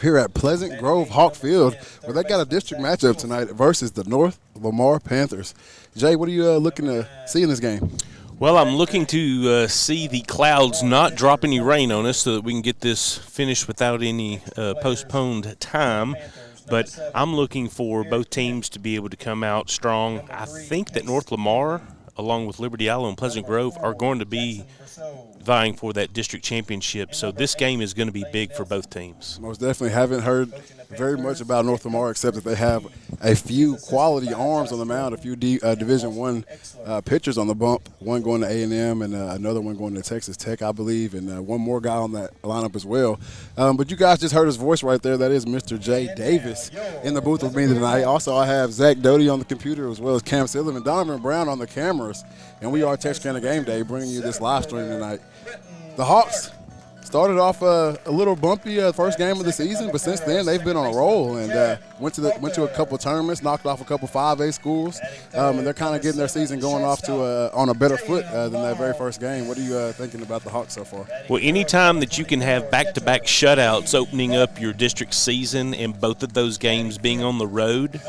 here at Pleasant Grove Hawk Field, where they got a district matchup tonight versus the North Lamar Panthers. Jay, what are you looking to see in this game? Well, I'm looking to see the clouds not drop any rain on us so that we can get this finished without any postponed time. But I'm looking for both teams to be able to come out strong. I think that North Lamar, along with Liberty Island and Pleasant Grove, are going to be vying for that district championship. So this game is going to be big for both teams. Most definitely haven't heard very much about North Lamar except that they have a few quality arms on the mound, a few Division I pitchers on the bump, one going to A&M and another one going to Texas Tech, I believe, and one more guy on that lineup as well. But you guys just heard his voice right there. That is Mr. Jay Davis in the booth with me tonight. Also, I have Zach Doty on the computer as well as Cam Sullivan, Donovan Brown on the cameras, and we are Texarkana Game Day bringing you this live stream tonight. The Hawks started off a little bumpy first game of the season, but since then they've been on a roll and went to a couple tournaments, knocked off a couple 5A schools, and they're kind of getting their season going off to on a better foot than that very first game. What are you thinking about the Hawks so far? Well, anytime that you can have back-to-back shutouts opening up your district season and both of those games being on the road,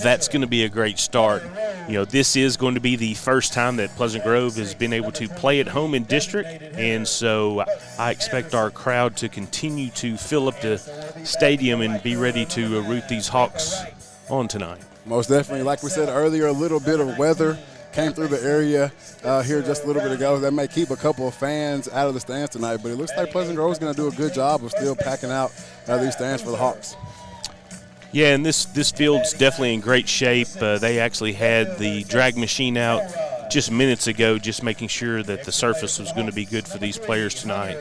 that's going to be a great start. You know, this is going to be the first time that Pleasant Grove has been able to play at home in district, and so I expect our crowd to continue to fill up the stadium and be ready to root these Hawks on tonight. Most definitely. Like we said earlier, a little bit of weather came through the area here just a little bit ago. That may keep a couple of fans out of the stands tonight, but it looks like Pleasant Grove is going to do a good job of still packing out these stands for the Hawks. Yeah, and this field's definitely in great shape. They actually had the drag machine out just minutes ago, just making sure that the surface was going to be good for these players tonight.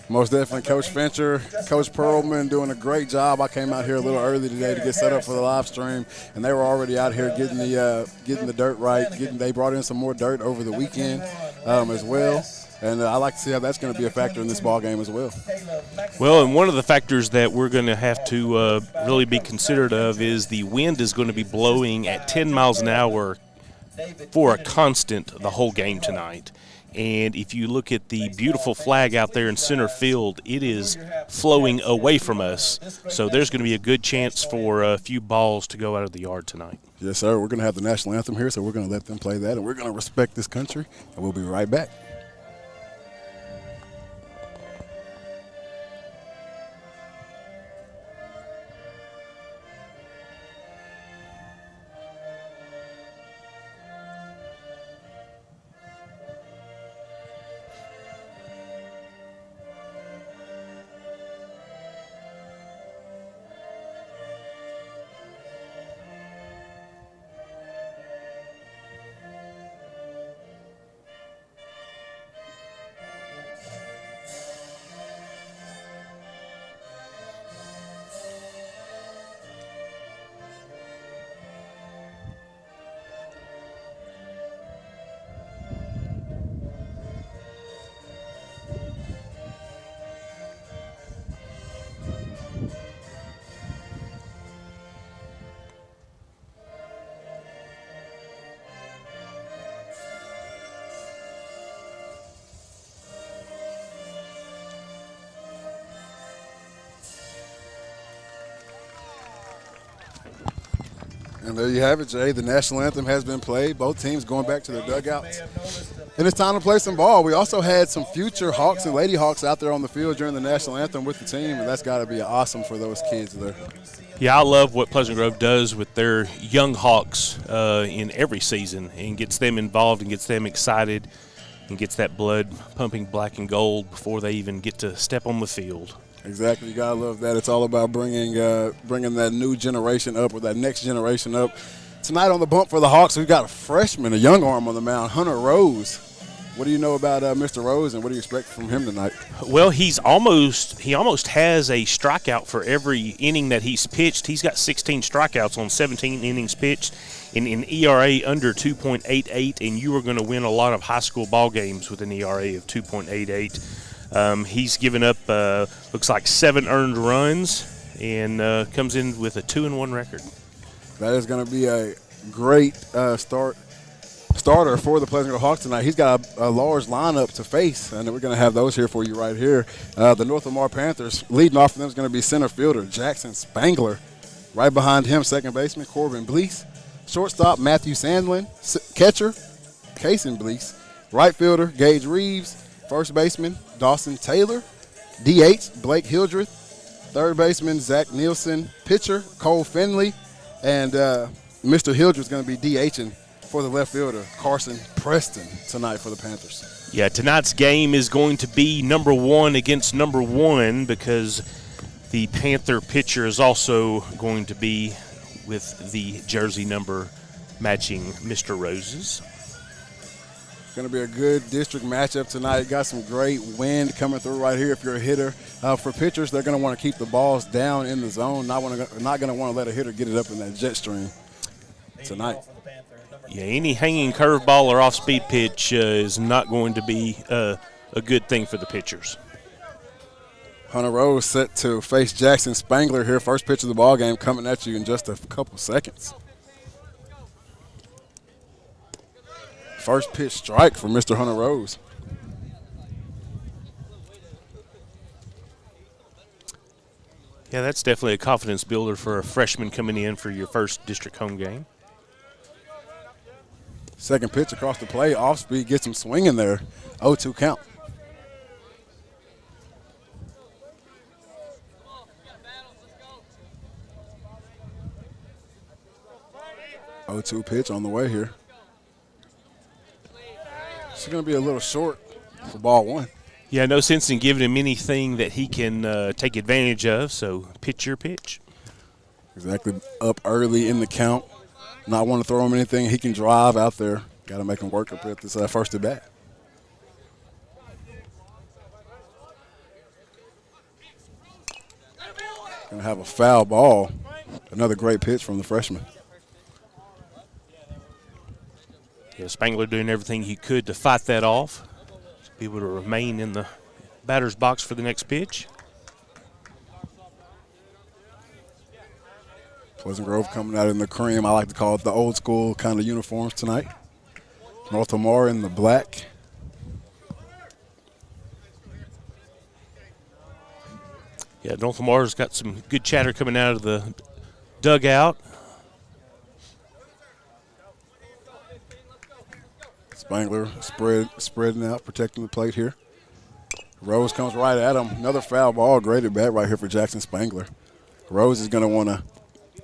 Most definitely. Coach Fincher, Coach Perlman doing a great job. I came out here a little early today to get set up for the live stream, and they were already out here getting the dirt right. They brought in some more dirt over the weekend as well. And I like to see how that's going to be a factor in this ball game as well. Well, and one of the factors that we're going to have to really be considerate of is the wind is going to be blowing at 10 miles an hour for a constant the whole game tonight. And if you look at the beautiful flag out there in center field, it is flowing away from us. So there's going to be a good chance for a few balls to go out of the yard tonight. Yes, sir. We're going to have the national anthem here, so we're going to let them play that, and we're going to respect this country, and we'll be right back. And there you have it, Jay. The national anthem has been played. Both teams going back to their dugouts. And it's time to play some ball. We also had some future Hawks and Lady Hawks out there on the field during the national anthem with the team, and that's got to be awesome for those kids there. Yeah, I love what Pleasant Grove does with their young Hawks in every season and gets them involved and gets them excited and gets that blood pumping black and gold before they even get to step on the field. Exactly. You got to love that. It's all about bringing that new generation up or that next generation up. Tonight on the bump for the Hawks, we've got a freshman, a young arm on the mound, Hunter Rose. What do you know about Mr. Rose, and what do you expect from him tonight? Well, he almost has a strikeout for every inning that he's pitched. He's got 16 strikeouts on 17 innings pitched in an ERA under 2.88, and you are going to win a lot of high school ball games with an ERA of 2.88. He's given up, looks like 7 earned runs and comes in with a 2-1 record. That is going to be a great start starter for the Pleasant Grove Hawks tonight. He's got a large lineup to face, and we're going to have those here for you right here. The North Lamar Panthers, leading off for them is going to be center fielder Jackson Spangler. Right behind him, second baseman Corbin Blease. Shortstop Matthew Sandlin. Catcher Kason Blease. Right fielder Gage Reeves. First baseman Dawson Taylor. DH Blake Hildreth. Third baseman Zach Nielsen. Pitcher Cole Finley. And Mr. Hildreth's going to be DHing for the left fielder Carson Preston tonight for the Panthers. Yeah, tonight's game is going to be number 1 against number 1 because the Panther pitcher is also going to be with the jersey number matching Mr. Rose's. Going to be a good district matchup tonight. Got some great wind coming through right here if you're a hitter. For pitchers, they're going to want to keep the balls down in the zone. Not going to want to let a hitter get it up in that jet stream tonight. Yeah, any hanging curveball or off-speed pitch is not going to be a good thing for the pitchers. Hunter Rose set to face Jackson Spangler here. First pitch of the ball game coming at you in just a couple seconds. First pitch strike for Mr. Hunter Rose. Yeah, that's definitely a confidence builder for a freshman coming in for your first district home game. Second pitch across the plate, off speed, gets him swinging there. 0-2 count. Oh-2 pitch on the way here. It's going to be a little short for ball 1. Yeah, no sense in giving him anything that he can take advantage of, so pitch your pitch. Exactly, up early in the count. Not want to throw him anything he can drive out there. Got to make him work up at this first at bat. Going to have a foul ball. Another great pitch from the freshman. Yeah, Spangler doing everything he could to fight that off, to be able to remain in the batter's box for the next pitch. Pleasant Grove coming out in the cream. I like to call it the old school kind of uniforms tonight. North Lamar in the black. Yeah, North Lamar's got some good chatter coming out of the dugout. Spangler spreading out, protecting the plate here. Rose comes right at him. Another foul ball, great at bat right here for Jackson Spangler. Rose is going to want to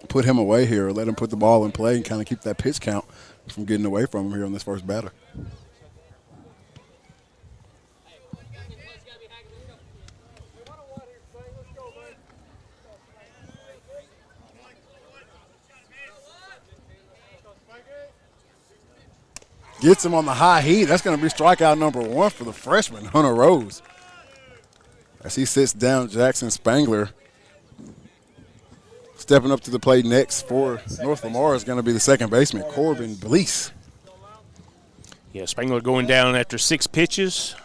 put him away here or let him put the ball in play and kind of keep that pitch count from getting away from him here on this first batter. Gets him on the high heat. That's going to be strikeout number 1 for the freshman, Hunter Rose. As he sits down, Jackson Spangler. Stepping up to the plate next for North Lamar is going to be the second baseman, Corbin Blease. Yeah, Spangler going down after 6 pitches.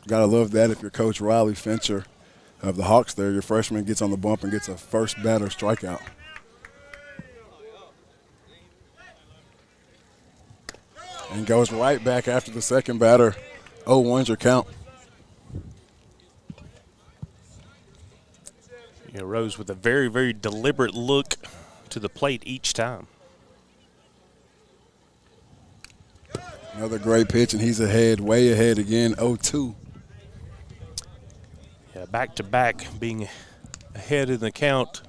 Got to love that if you're Coach Riley Fincher of the Hawks there. Your freshman gets on the bump and gets a first batter strikeout. And goes right back after the second batter. 0-1's your count. Yeah, Rose with a very, very deliberate look to the plate each time. Another great pitch, and he's ahead, way ahead again, 0-2. Yeah, back-to-back being ahead in the count.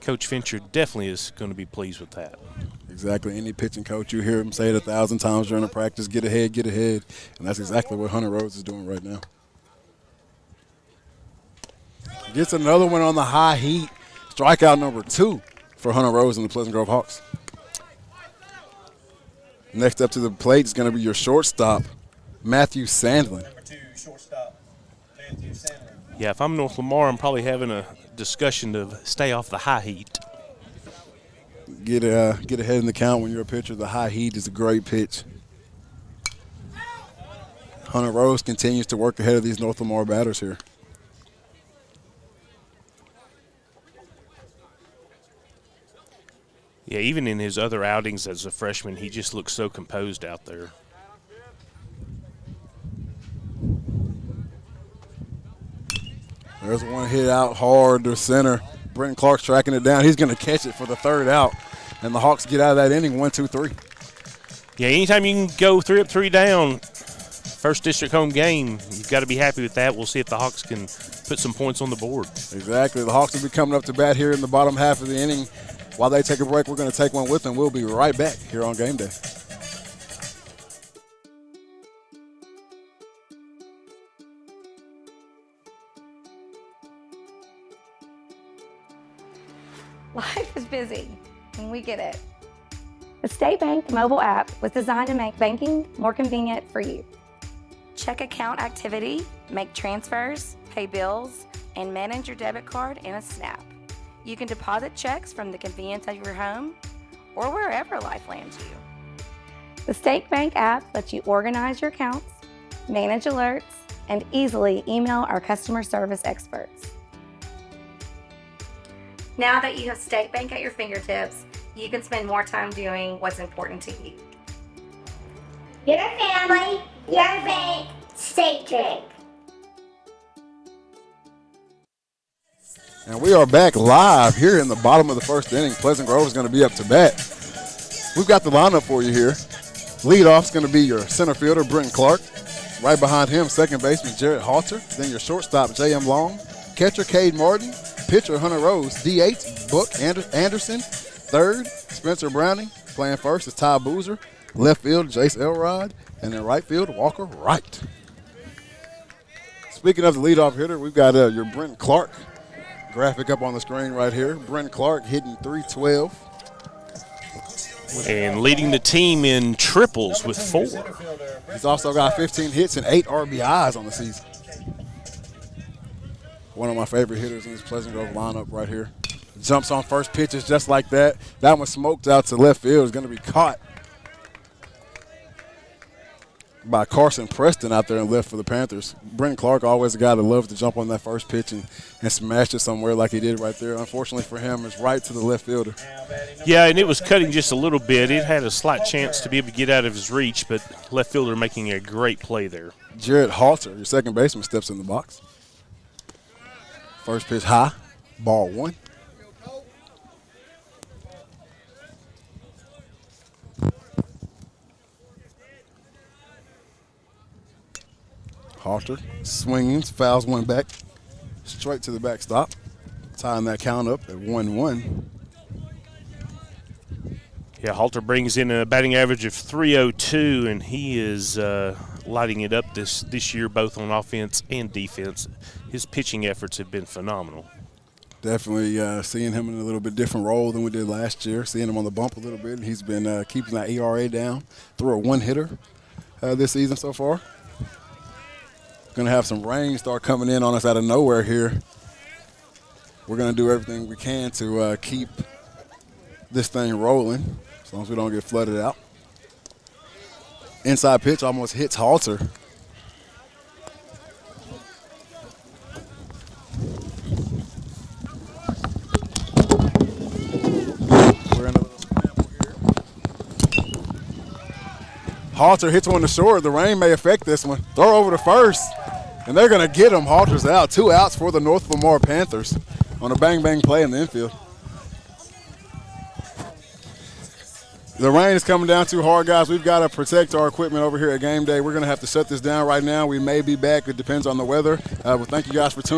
Coach Fincher definitely is going to be pleased with that. Exactly. Any pitching coach, you hear him say it 1,000 times during the practice, get ahead, get ahead. And that's exactly what Hunter Rose is doing right now. Gets another one on the high heat. Strikeout number 2 for Hunter Rose and the Pleasant Grove Hawks. Next up to the plate is going to be your shortstop, Matthew Sandlin. Number 2, shortstop, Matthew Sandlin. Yeah, if I'm North Lamar, I'm probably having a discussion to stay off the high heat. Get ahead in the count when you're a pitcher. The high heat is a great pitch. Hunter Rose continues to work ahead of these North Lamar batters here. Yeah, even in his other outings as a freshman, he just looks so composed out there. There's one hit out hard to center. Brenton Clark's tracking it down. He's going to catch it for the third out. And the Hawks get out of that inning 1-2-3. Yeah, anytime you can go 3 up, 3 down, first district home game, you've got to be happy with that. We'll see if the Hawks can put some points on the board. Exactly. The Hawks will be coming up to bat here in the bottom half of the inning. While they take a break, we're going to take one with them. We'll be right back here on Game Day. Life is busy, and we get it. The State Bank mobile app was designed to make banking more convenient for you. Check account activity, make transfers, pay bills, and manage your debit card in a snap. You can deposit checks from the convenience of your home or wherever life lands you. The State Bank app lets you organize your accounts, manage alerts, and easily email our customer service experts. Now that you have State Bank at your fingertips, you can spend more time doing what's important to you. Your family, your bank, State Bank. And we are back live here in the bottom of the first inning. Pleasant Grove is going to be up to bat. We've got the lineup for you here. Leadoff is going to be your center fielder, Brenton Clark. Right behind him, second baseman Jarrett Halter. Then your shortstop, J.M. Long. Catcher, Cade Martin. Pitcher, Hunter Rose. DH, Book Anderson. Third, Spencer Browning. Playing first is Ty Boozer. Left field, Jace Elrod. And in right field, Walker Wright. Speaking of the leadoff hitter, we've got your Brenton Clark graphic up on the screen right here. Brenton Clark hitting .312. And leading the team in triples with 4. He's also got 15 hits and 8 RBIs on the season. One of my favorite hitters in this Pleasant Grove lineup right here. Jumps on first pitches just like that. That one smoked out to left field. Is going to be caught by Carson Preston out there in left for the Panthers. Brenton Clark, always a guy that loves to jump on that first pitch and smash it somewhere like he did right there. Unfortunately for him, it's right to the left fielder. Yeah, and it was cutting just a little bit. It had a slight chance to be able to get out of his reach, but left fielder making a great play there. Jarrett Halter, your second baseman, steps in the box. First pitch high, ball 1. Halter swinging, fouls one back, straight to the backstop, tying that count up at 1-1. Yeah, Halter brings in a batting average of .302, and he is lighting it up this year, both on offense and defense. His pitching efforts have been phenomenal. Definitely seeing him in a little bit different role than we did last year, seeing him on the bump a little bit. He's been keeping that ERA down, threw a one-hitter this season so far. Going to have some rain start coming in on us out of nowhere here. We're going to do everything we can to keep this thing rolling as long as we don't get flooded out. Inside pitch almost hits Halter. We're in a little scramble here. Halter hits one to short. The rain may affect this one. Throw over to first. And they're going to get him. Halter's out. 2 outs for the North Lamar Panthers on a bang-bang play in the infield. The rain is coming down too hard, guys. We've got to protect our equipment over here at Game Day. We're going to have to shut this down right now. We may be back. It depends on the weather. Well, thank you guys for tuning in.